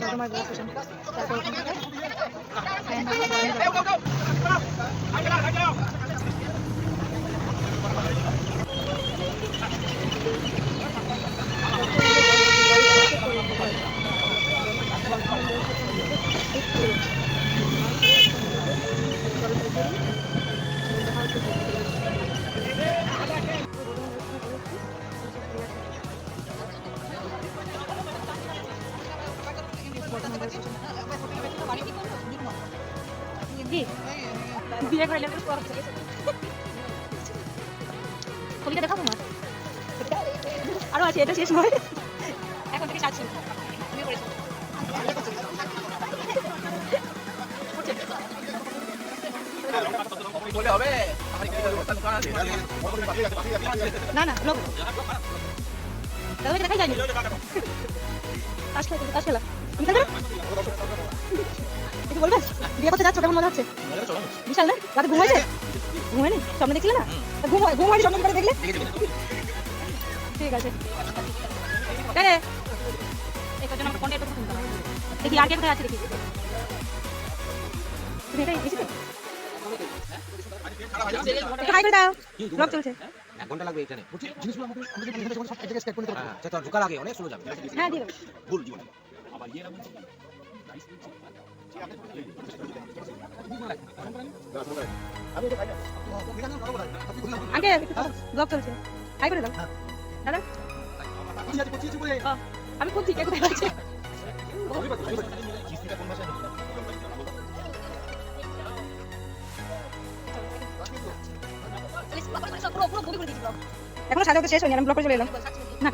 Bardhaman rail station, তারপর ওখান থেকে ট্রেন ধরে বিয়ে করে নেবে ছবিটা দেখাবো না আরো আছে, এটা শেষ নয়, এখন থেকে সাজছি না না লোক দাদা দেখাই যায়নি তাস খেলা তুমি খেলবে কিছু বলবে? বিয়ে করতে যাচ্ছ, কেমন মজা হচ্ছে? বিশাল না? রাতে ঘুম হয়েছে? ঘুম হয়নি? স্বপ্ন দেখছিলে না? ঘুম হয়নি, স্বপ্ন করে দেখলে? ঠিক আছে দেখি আর কে কোথায় আছে দেখি। তুমি এটাই এসেছো? হাই করে দাও, ব্লগ চলছে। 1 ঘন্টা লাগবে এখানে। জিনিসগুলো আমাদের সব এক জায়গায় স্ট্যাক করে দিতে হবে। সেটা ঢোকার আগে অনেক স্লো যাবে। হ্যাঁ দিয়ে দেবো। ভুল জীবনে। আগে ব্লগ চলছে, হাই করে দাও দাদা। আমি খুঁজছি কে কোথায় আছে। এখনো সাজাতে শেষ হয়নি, আমি ব্লগ করে চলে এলাম না।